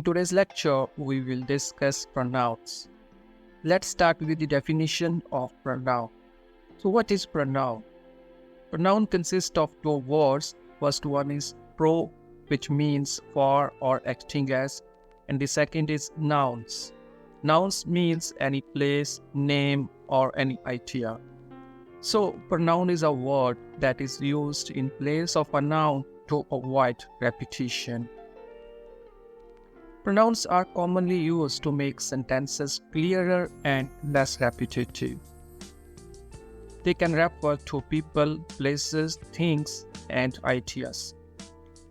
In today's lecture, we will discuss pronouns. Let's start with the definition of pronoun. So what is pronoun? Pronoun consists of two words. First one is pro, which means for or acting as, and the second is nouns. Nouns means any place, name, or any idea. So pronoun is a word that is used in place of a noun to avoid repetition. Pronouns are commonly used to make sentences clearer and less repetitive. They can refer to people, places, things, and ideas.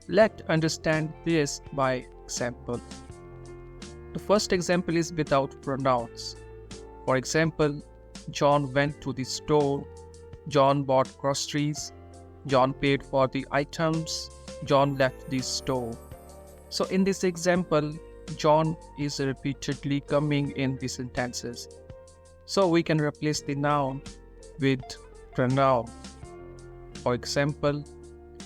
Let's understand this by example. The first example is without pronouns. For example, John went to the store, John bought groceries, John paid for the items, John left the store. So in this example, John is repeatedly coming in the sentences. So we can replace the noun with pronoun. For example,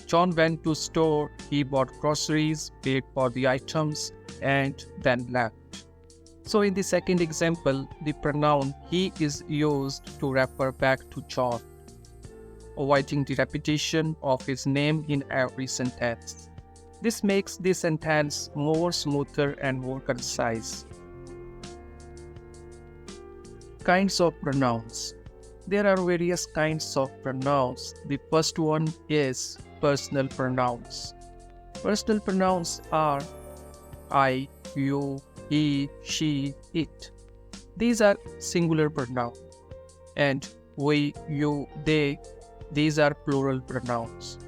John went to store, he bought groceries, paid for the items, and then left. So in the second example, the pronoun he is used to refer back to John, avoiding the repetition of his name in every sentence. This makes the sentence more smoother and more concise. Kinds of pronouns. There are various kinds of pronouns. The first one is personal pronouns. Personal pronouns are I, you, he, she, it. These are singular pronouns. And we, you, they, these are plural pronouns.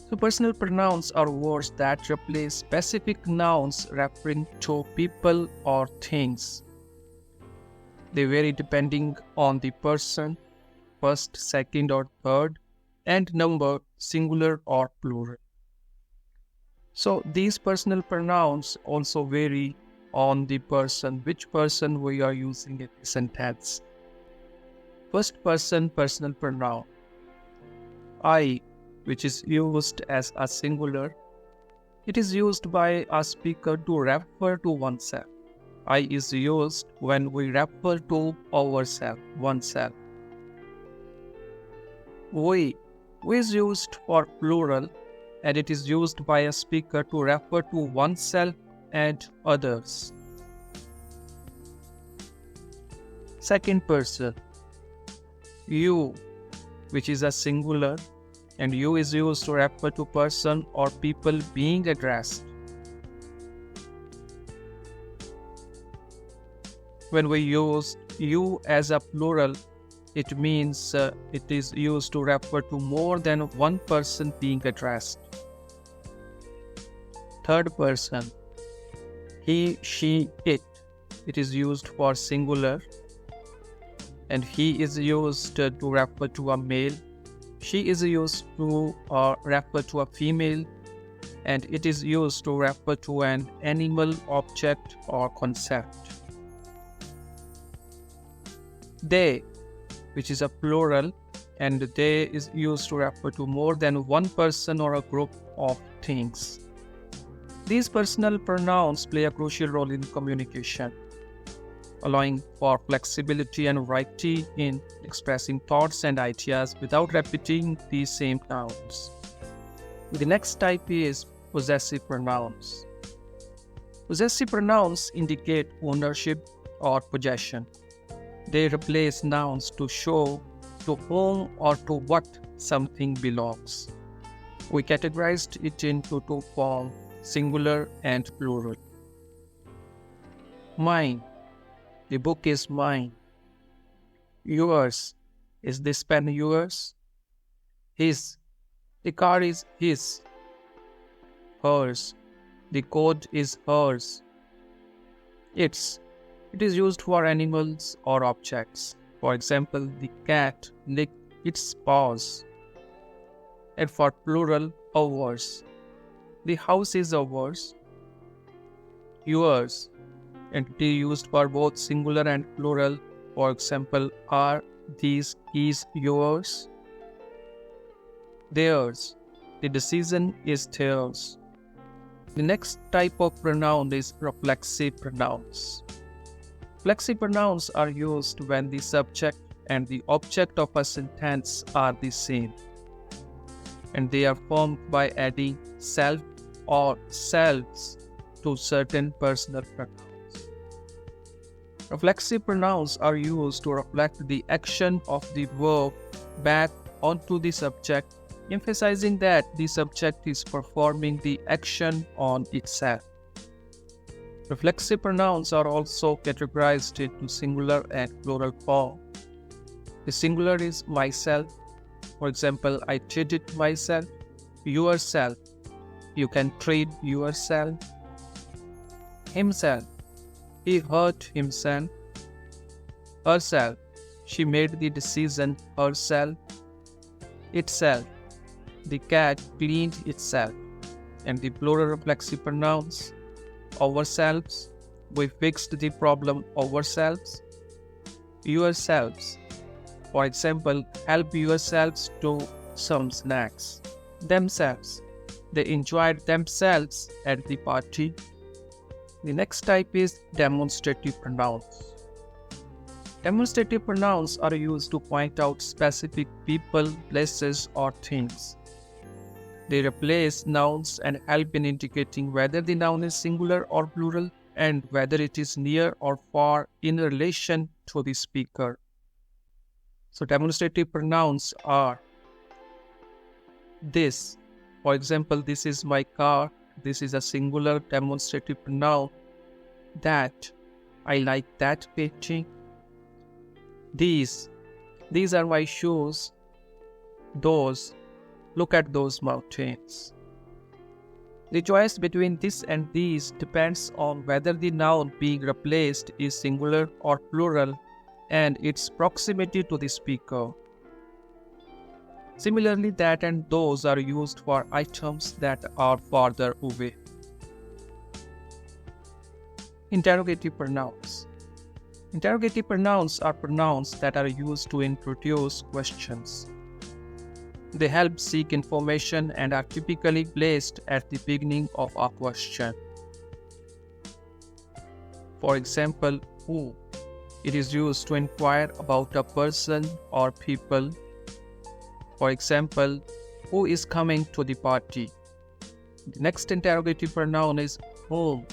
So personal pronouns are words that replace specific nouns referring to people or things. They vary depending on the person, first, second, or third, and number, singular or plural. So these personal pronouns also vary on the person, which person we are using in the sentence. First person personal pronoun. I, which is used as a singular. It is used by a speaker to refer to oneself. I is used when we refer to ourselves, oneself. We is used for plural, and it is used by a speaker to refer to oneself and others. Second person. You, which is a singular, and you is used to refer to person or people being addressed. When we use you as a plural, it means it is used to refer to more than one person being addressed. Third person. He, she, it. It is used for singular, and he is used to refer to a male. She is used to refer to a female, and it is used to refer to an animal, object, or concept. They, which is a plural, and they is used to refer to more than one person or a group of things. These personal pronouns play a crucial role in communication, allowing for flexibility and variety in expressing thoughts and ideas without repeating the same nouns. The next type is possessive pronouns. Possessive pronouns indicate ownership or possession. They replace nouns to show to whom or to what something belongs. We categorized it into two forms, singular and plural. Mine. The book is mine. Yours. Is this pen yours? His. The car is his. Hers. The coat is hers. Its. It is used for animals or objects. For example, the cat licked its paws. And for plural, ours. The house is ours. Yours. Entity used for both singular and plural. For example, are these keys yours? Theirs. The decision is theirs. The next type of pronoun is reflexive pronouns. Reflexive pronouns are used when the subject and the object of a sentence are the same, and they are formed by adding self or selves to certain personal pronouns. Reflexive pronouns are used to reflect the action of the verb back onto the subject, emphasizing that the subject is performing the action on itself. Reflexive pronouns are also categorized into singular and plural form. The singular is myself. For example, I treated myself. Yourself. You can treat yourself. Himself. He hurt himself. Herself. She made the decision herself. Itself. The cat cleaned itself. And the plural reflexive pronouns. Ourselves. We fixed the problem ourselves. Yourselves. For example, help yourselves to some snacks. Themselves. They enjoyed themselves at the party. The next type is demonstrative pronouns. Demonstrative pronouns are used to point out specific people, places, or things. They replace nouns and help in indicating whether the noun is singular or plural and whether it is near or far in relation to the speaker. So demonstrative pronouns are this. For example, this is my car. This is a singular demonstrative pronoun. That. I like that painting. These are my shoes. Those. Look at those mountains. The choice between this and these depends on whether the noun being replaced is singular or plural and its proximity to the speaker. Similarly, that and those are used for items that are farther away. Interrogative pronouns. Interrogative pronouns are pronouns that are used to introduce questions. They help seek information and are typically placed at the beginning of a question. For example, who. It is used to inquire about a person or people. For example, who is coming to the party? The next interrogative pronoun is whom.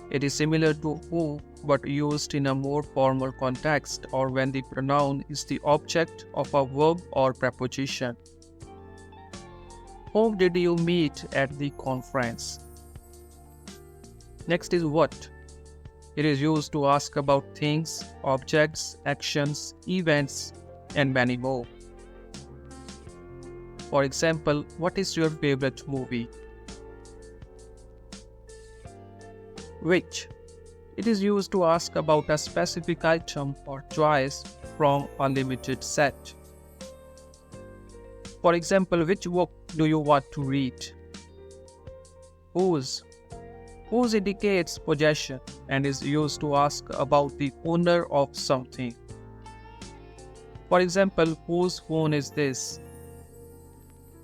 It is similar to who but used in a more formal context or when the pronoun is the object of a verb or preposition. Whom did you meet at the conference? Next is what. It is used to ask about things, objects, actions, events, and many more. For example, what is your favorite movie? Which. It is used to ask about a specific item or choice from a limited set. For example, which book do you want to read? Whose. Whose indicates possession and is used to ask about the owner of something. For example, whose phone is this?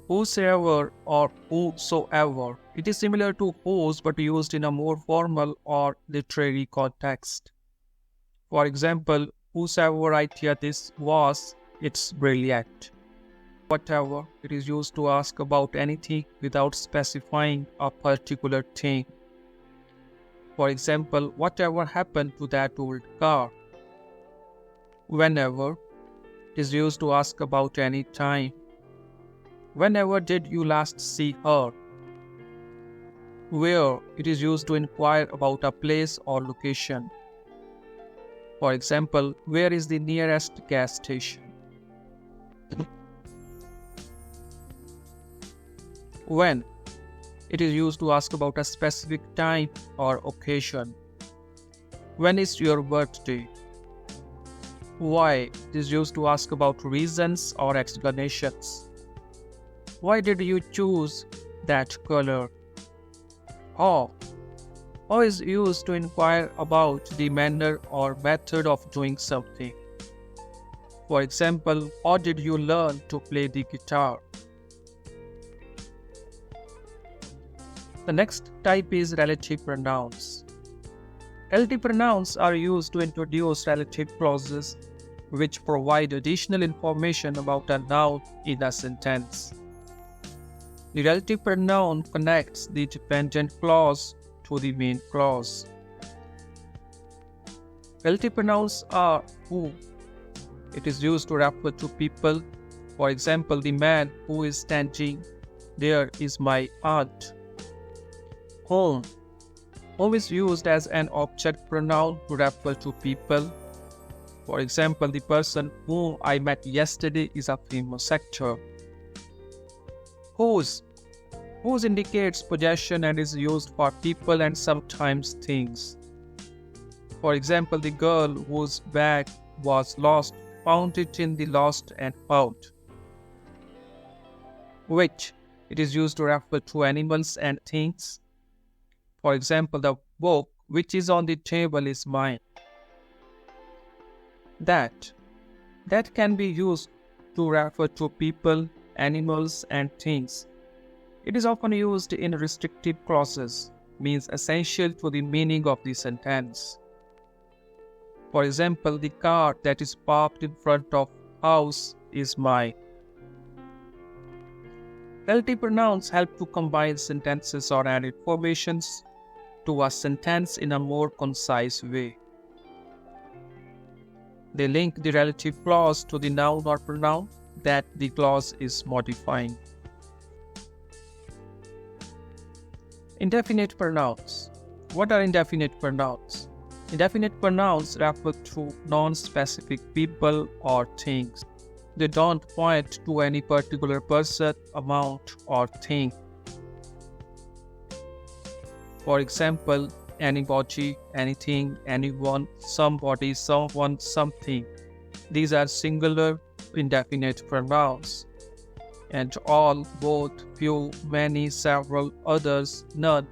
Whosoever or whosoever. It is similar to whose but used in a more formal or literary context. For example, whosoever idea this was, it's brilliant. Whatever. It is used to ask about anything without specifying a particular thing. For example, whatever happened to that old car? Whenever. It is used to ask about any time. Whenever did you last see her? Where. It is used to inquire about a place or location. For example, where is the nearest gas station? When. It is used to ask about a specific time or occasion. When is your birthday? Why. It is used to ask about reasons or explanations. Why did you choose that color? How. How is used to inquire about the manner or method of doing something. For example, how did you learn to play the guitar? The next type is relative pronouns. Relative pronouns are used to introduce relative clauses which provide additional information about a noun in a sentence. The relative pronoun connects the dependent clause to the main clause. Relative pronouns are who. It is used to refer to people. For example, the man who is standing there is my aunt. Whom. Whom is used as an object pronoun to refer to people. For example, the person whom I met yesterday is a famous actor. Whose. Whose indicates possession and is used for people and sometimes things. For example, the girl whose bag was lost found it in the lost and found. Which. It is used to refer to animals and things. For example, the book which is on the table is mine. That. That can be used to refer to people, animals, and things. It is often used in restrictive clauses, means essential to the meaning of the sentence. For example, the car that is parked in front of house is mine. Relative pronouns help to combine sentences or add informations to a sentence in a more concise way. They link the relative clause to the noun or pronoun that the clause is modifying. Indefinite pronouns. What are indefinite pronouns? Indefinite pronouns refer to non-specific people or things. They don't point to any particular person, amount, or thing. For example, anybody, anything, anyone, somebody, someone, something. These are singular indefinite pronouns. And all, both, few, many, several, others, none.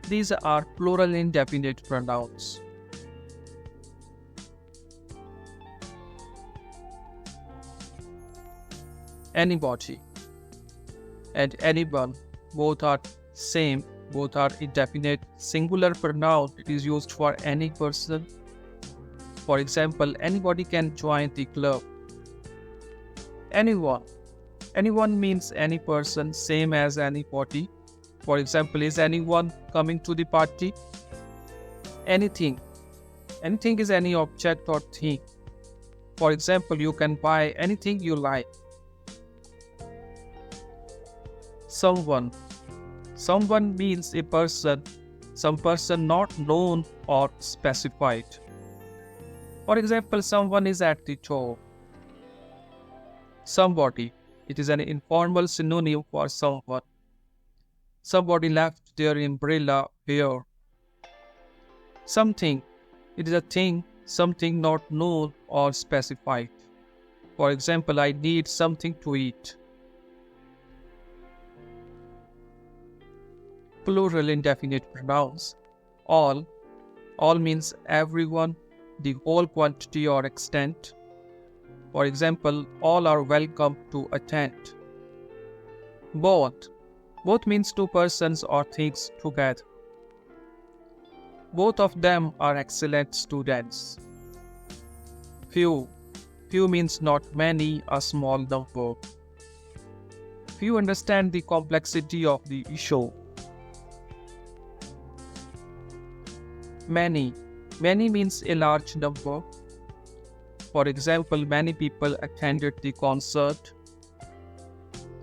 These are plural indefinite pronouns. Anybody and anyone, both are same. Both are indefinite singular pronoun. It is used for any person. For example, anybody can join the club. Anyone. Anyone means any person, same as anybody. For example, is anyone coming to the party? Anything. Anything is any object or thing. For example, you can buy anything you like. Someone. Someone means a person, some person not known or specified. For example, someone is at the door. Somebody. It is an informal synonym for someone. Somebody left their umbrella here. Something. It is a thing, something not known or specified. For example, I need something to eat. Plural indefinite pronouns. All. All means everyone, the whole quantity or extent. For example, all are welcome to attend. Both. Both means two persons or things together. Both of them are excellent students. Few. Few means not many, a small number. Few understand the complexity of the issue. Many. Many means a large number. For example, many people attended the concert.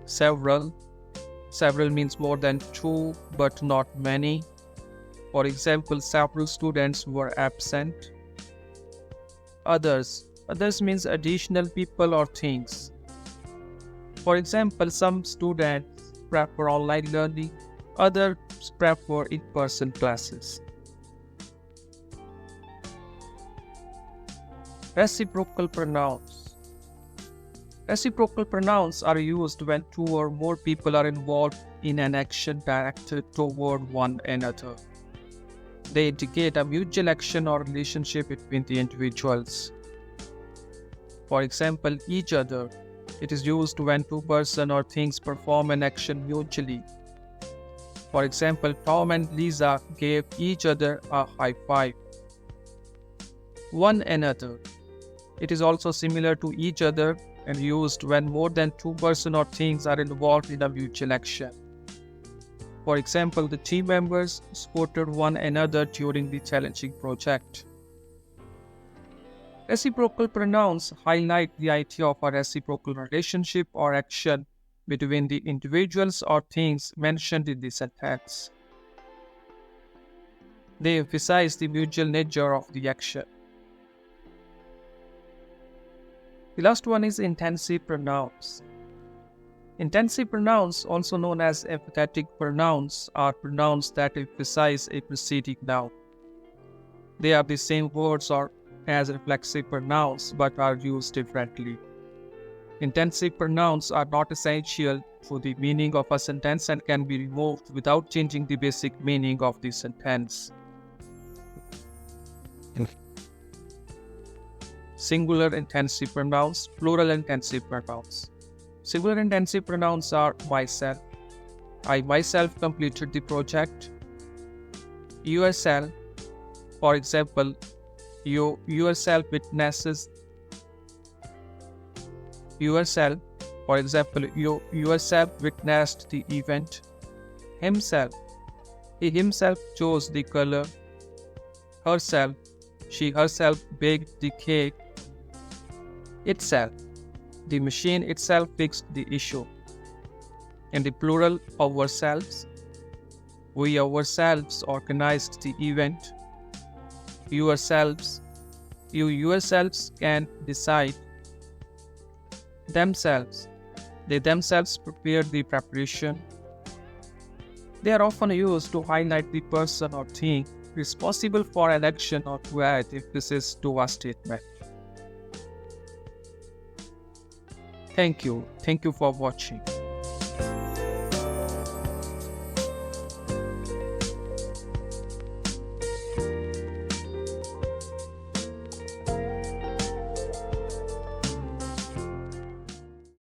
Several. Several means more than two, but not many. For example, several students were absent. Others. Others means additional people or things. For example, some students prefer online learning, others prefer in-person classes. Reciprocal pronouns. Reciprocal pronouns are used when two or more people are involved in an action directed toward one another. They indicate a mutual action or relationship between the individuals. For example, each other. It is used when two persons or things perform an action mutually. For example, Tom and Lisa gave each other a high five. One another. It is also similar to each other and used when more than two persons or things are involved in a mutual action. For example, the team members supported one another during the challenging project. Reciprocal pronouns highlight the idea of a reciprocal relationship or action between the individuals or things mentioned in the sentence. They emphasize the mutual nature of the action. The last one is intensive pronouns. Intensive pronouns, also known as emphatic pronouns, are pronouns that emphasize a preceding noun. They are the same words or as reflexive pronouns but are used differently. Intensive pronouns are not essential to the meaning of a sentence and can be removed without changing the basic meaning of the sentence. Singular intensive pronouns, plural intensive pronouns. Singular intensive pronouns are myself. I myself completed the project. Yourself. For example, you yourself witnesses. Yourself. For example, you yourself witnessed the event. Himself. He himself chose the color. Herself. She herself baked the cake. Itself. The machine itself fixed the issue. In the plural, ourselves. We ourselves organized the event. Yourselves. You yourselves can decide. Themselves. They themselves prepared the preparation. They are often used to highlight the person or thing responsible for an action or to add emphasis to a statement. Thank you. Thank you for watching.